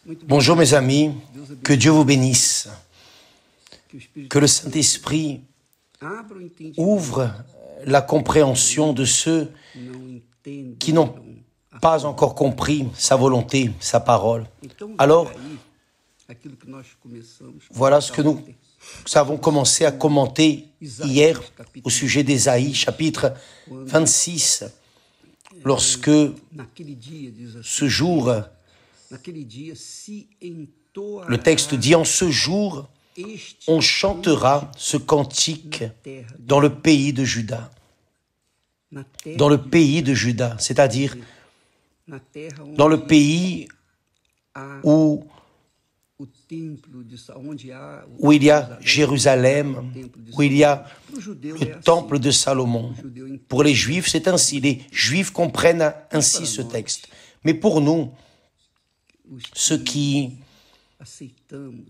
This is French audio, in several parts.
Bonjour mes amis, que Dieu vous bénisse, que le Saint-Esprit ouvre la compréhension de ceux qui n'ont pas encore compris sa volonté, sa parole. Alors, voilà ce que nous avons commencé à commenter hier au sujet d'Ésaïe, chapitre 26, lorsque ce jour, le texte dit « En ce jour, on chantera ce cantique dans le pays de Juda. » Dans le pays de Juda, c'est-à-dire dans le pays où il y a Jérusalem, où il y a le temple de Salomon. Pour les Juifs, c'est ainsi. Les Juifs comprennent ainsi ce texte. Mais pour nous,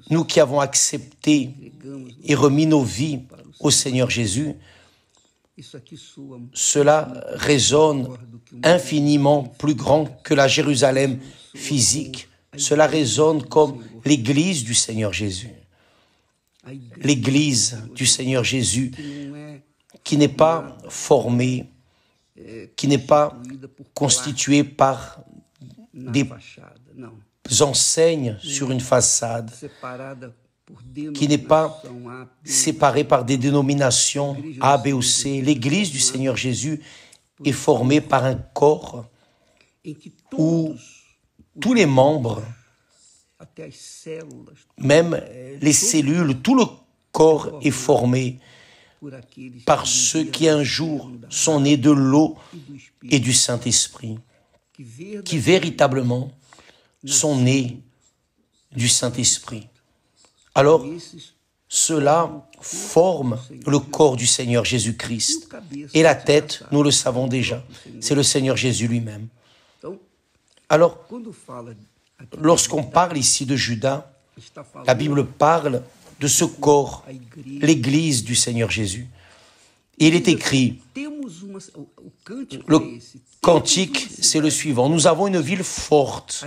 nous qui avons accepté et remis nos vies au Seigneur Jésus, cela résonne infiniment plus grand que la Jérusalem physique. Cela résonne comme l'Église du Seigneur Jésus. L'Église du Seigneur Jésus qui n'est pas formée, qui n'est pas constituée par des enseignes sur une façade, qui n'est pas séparée par des dénominations A, B ou C. L'Église du Seigneur Jésus est formée par un corps où tous les membres, même les cellules, tout le corps est formé par ceux qui un jour sont nés de l'eau et du Saint-Esprit, qui véritablement sont nés du Saint-Esprit. Alors, cela forme le corps du Seigneur Jésus-Christ. Et la tête, nous le savons déjà, c'est le Seigneur Jésus lui-même. Alors, lorsqu'on parle ici de Juda, la Bible parle de ce corps, l'Église du Seigneur Jésus. Il est écrit, le cantique, c'est le suivant. Nous avons une ville forte.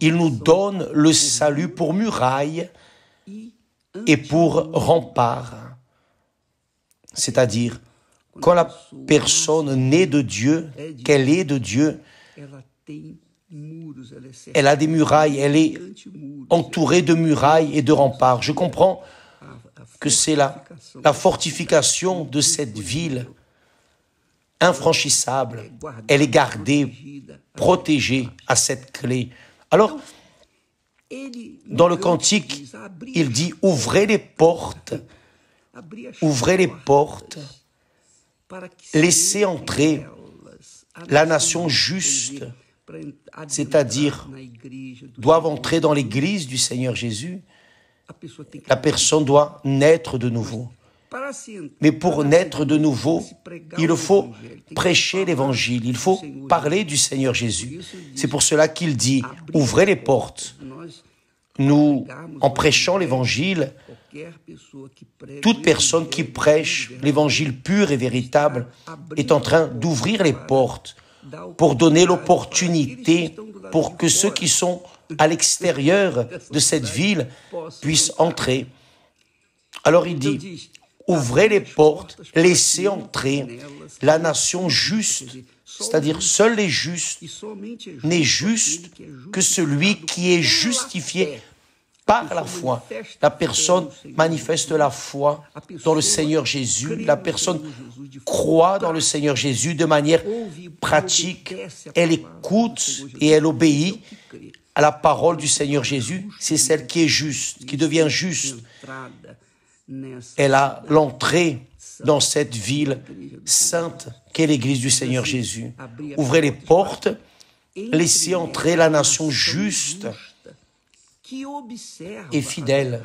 Il nous donne le salut pour muraille et pour rempart. C'est-à-dire, quand la personne naît de Dieu, qu'elle est de Dieu, elle a des murailles, elle est entourée de murailles et de remparts. Je comprends que c'est la fortification de cette ville infranchissable. Elle est gardée, protégée à cette clé. Alors, dans le cantique, il dit « Ouvrez les portes, laissez entrer la nation juste ». C'est-à-dire, doivent entrer dans l'église du Seigneur Jésus. La personne doit naître de nouveau. Mais pour naître de nouveau, il faut prêcher l'évangile, il faut parler du Seigneur Jésus. C'est pour cela qu'il dit, ouvrez les portes. Nous, en prêchant l'évangile, toute personne qui prêche l'évangile pur et véritable est en train d'ouvrir les portes pour donner l'opportunité pour que ceux qui sont à l'extérieur de cette ville puissent entrer. Alors il dit, ouvrez les portes, laissez entrer la nation juste, c'est-à-dire seuls les justes, n'est juste que celui qui est justifié par la foi. La personne manifeste la foi dans le Seigneur Jésus. La personne croit dans le Seigneur Jésus de manière pratique. Elle écoute et elle obéit à la parole du Seigneur Jésus. C'est celle qui est juste, qui devient juste. Elle a l'entrée dans cette ville sainte qu'est l'Église du Seigneur Jésus. Ouvrez les portes, laissez entrer la nation juste et fidèle.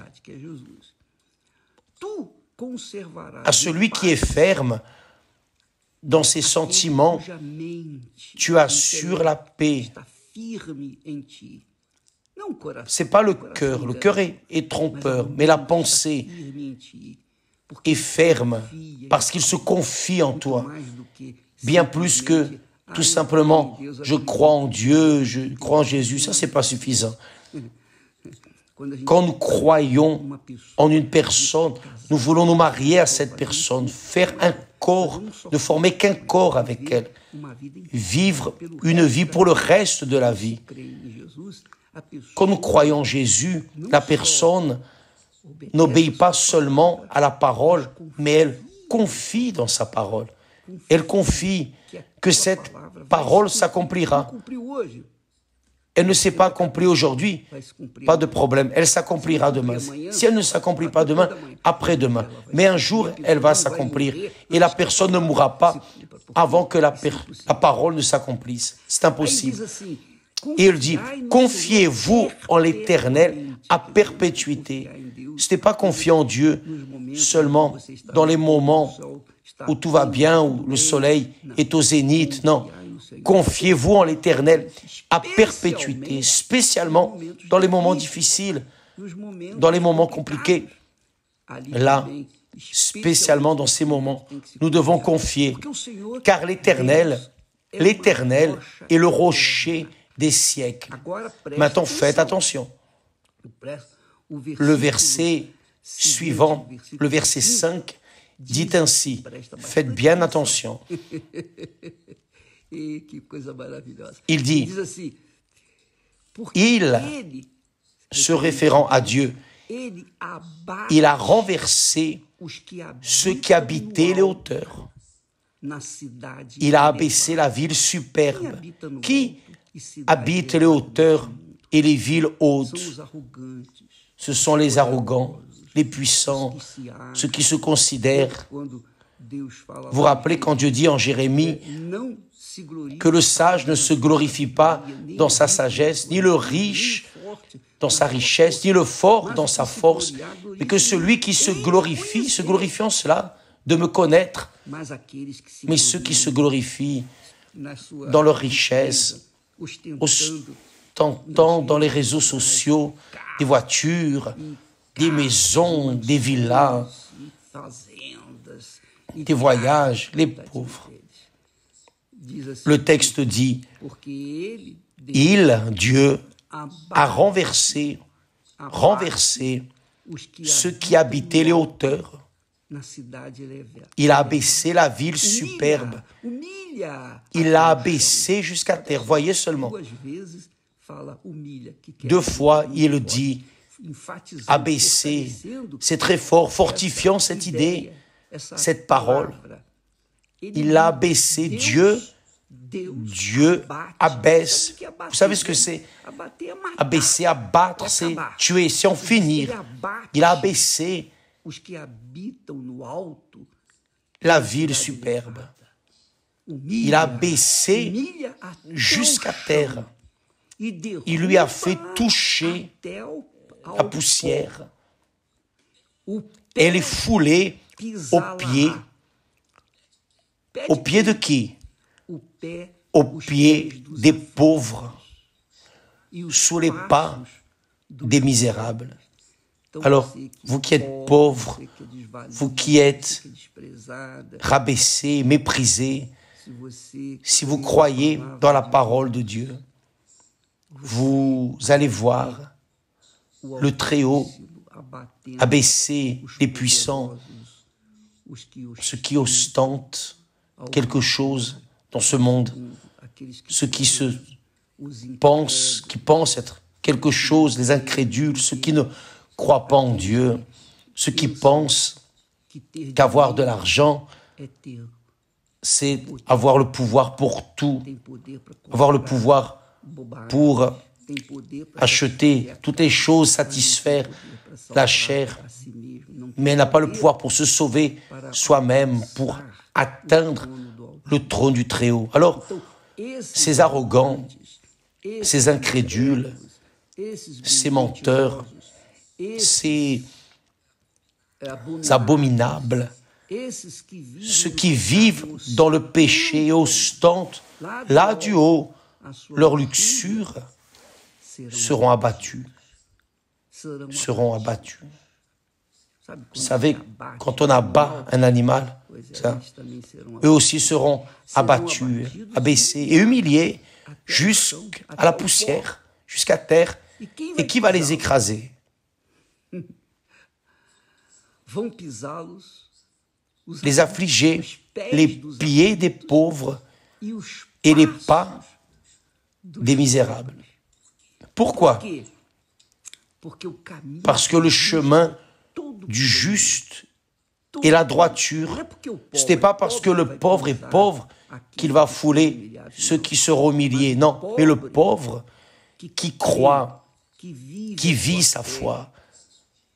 À celui qui est ferme dans ses sentiments, tu assures la paix. C'est pas le cœur est trompeur, mais la pensée est ferme parce qu'il se confie en toi, bien plus que tout simplement, je crois en Dieu, je crois en Jésus, ça c'est pas suffisant. Quand nous croyons en une personne, nous voulons nous marier à cette personne, faire un corps, ne former qu'un corps avec elle, vivre une vie pour le reste de la vie. Quand nous croyons en Jésus, la personne n'obéit pas seulement à la parole, mais elle confie dans sa parole. Elle confie que cette parole s'accomplira. Elle ne s'est pas accomplie aujourd'hui, pas de problème, elle s'accomplira demain. Si elle ne s'accomplit pas demain, après-demain. Mais un jour, elle va s'accomplir. Et la personne ne mourra pas avant que la parole ne s'accomplisse. C'est impossible. Et il dit, confiez-vous en l'Éternel à perpétuité. Ce n'est pas confier en Dieu seulement dans les moments où tout va bien, où le soleil est au zénith. Non. Confiez-vous en l'Éternel à perpétuité, spécialement dans les moments difficiles, dans les moments compliqués. Là, spécialement dans ces moments, nous devons confier, car l'Éternel est le rocher des siècles. Maintenant, faites attention. Le verset suivant, le verset 5, dit ainsi, faites bien attention. Il dit, il, se référant à Dieu, il a renversé ceux qui habitaient les hauteurs. Il a abaissé la ville superbe. Qui habite les hauteurs et les villes hautes? Ce sont les arrogants, les puissants, ceux qui se considèrent. Vous vous rappelez quand Dieu dit en Jérémie que le sage ne se glorifie pas dans sa sagesse, ni le riche dans sa richesse, ni le fort dans sa force, mais que celui qui se glorifie en cela, de me connaître. Mais ceux qui se glorifient dans leur richesse, ostentant dans les réseaux sociaux, des voitures, des maisons, des villas, des voyages, les pauvres. Le texte dit, Dieu, a renversé ceux qui habitaient les hauteurs. Il a abaissé la ville superbe. Il l'a abaissé jusqu'à terre. Voyez seulement. 2 fois, il dit abaisser. C'est très fort, fortifiant cette idée, cette parole. Il l'a abaissé. Dieu abaisse. Vous savez ce que c'est? Abaisser, abattre, c'est tuer, c'est en finir. Il a abaissé la ville superbe. Il a abaissé jusqu'à terre. Il lui a fait toucher la poussière. Elle est foulée aux pieds. Aux pieds de qui? Aux pieds des pauvres, sous les pas des misérables. Alors, vous qui êtes pauvres, vous qui êtes rabaissés, méprisés, si vous croyez dans la parole de Dieu, vous allez voir le Très-Haut abaisser les puissants, ceux qui ostentent quelque chose dans ce monde, ceux qui pensent être quelque chose, les incrédules, ceux qui ne croient pas en Dieu, ceux qui pensent qu'avoir de l'argent, c'est avoir le pouvoir pour tout, avoir le pouvoir pour acheter toutes les choses, satisfaire la chair, mais n'a pas le pouvoir pour se sauver soi-même, pour atteindre le trône du Très-Haut. Alors, ces arrogants, ces incrédules, ces menteurs, ces abominables, ceux qui vivent dans le péché et ostentent là du haut leur luxure, seront abattus. Vous savez, quand on abat un animal, ça, eux aussi seront abattus, abaissés et humiliés jusqu'à la poussière, jusqu'à terre. Et qui va les écraser? Les affligés, les pieds des pauvres et les pas des misérables. Pourquoi? Parce que le chemin du juste et la droiture, ce n'est pas parce que le pauvre est pauvre qu'il va fouler ceux qui seront humiliés. Non, mais le pauvre qui croit, qui vit sa foi,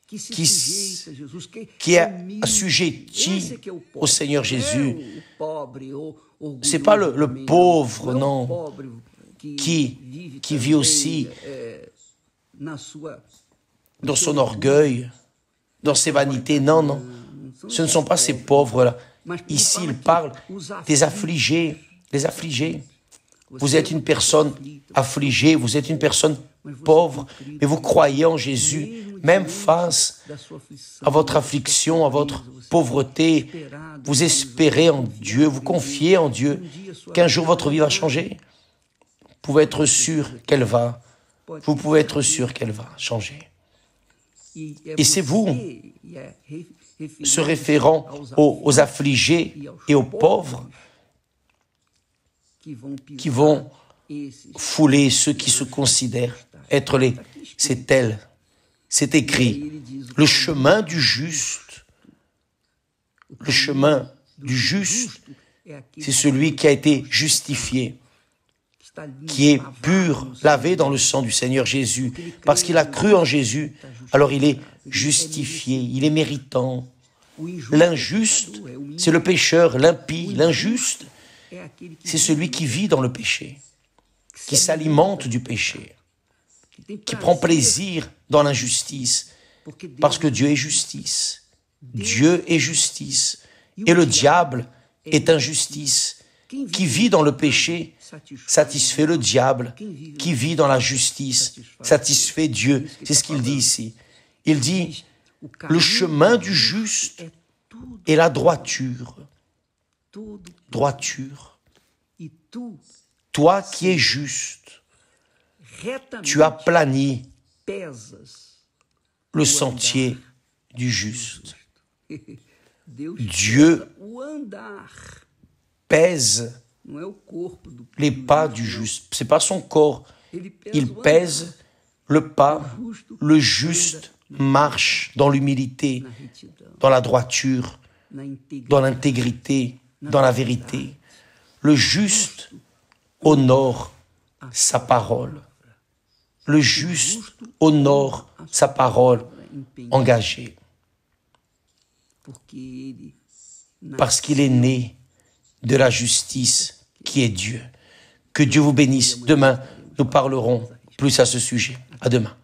qui est assujetti au Seigneur Jésus. Ce n'est pas le pauvre, non, qui vit aussi dans son orgueil, dans ses vanités. Non, non, ce ne sont pas ces pauvres-là. Ici, il parle des affligés, les affligés. Vous êtes une personne affligée, vous êtes une personne pauvre, mais vous croyez en Jésus, même face à votre affliction, à votre pauvreté. Vous espérez en Dieu, vous confiez en Dieu, qu'un jour votre vie va changer. Vous pouvez être sûr qu'elle va. Vous pouvez être sûr qu'elle va changer. Et c'est vous, se référant aux affligés et aux pauvres, qui vont fouler ceux qui se considèrent être c'est elle. C'est écrit, le chemin du juste, c'est celui qui a été justifié, qui est pur, lavé dans le sang du Seigneur Jésus. Parce qu'il a cru en Jésus, alors il est justifié, il est méritant. L'injuste, c'est le pécheur, l'impie. L'injuste, c'est celui qui vit dans le péché, qui s'alimente du péché, qui prend plaisir dans l'injustice, parce que Dieu est justice. Dieu est justice. Et le diable est injustice. Qui vit dans le péché satisfait le diable. Qui vit dans la justice satisfait Dieu. C'est ce qu'il dit ici. Il dit, le chemin du juste est la droiture. Droiture. Toi qui es juste, tu as plani le sentier du juste. Dieu pèse les pas du juste. Ce n'est pas son corps. Il pèse le pas. Le juste marche dans l'humilité, dans la droiture, dans l'intégrité, dans la vérité. Le juste honore sa parole. Le juste honore sa parole engagée. Parce qu'il est né de la justice qui est Dieu. Que Dieu vous bénisse. Demain, nous parlerons plus à ce sujet. À demain.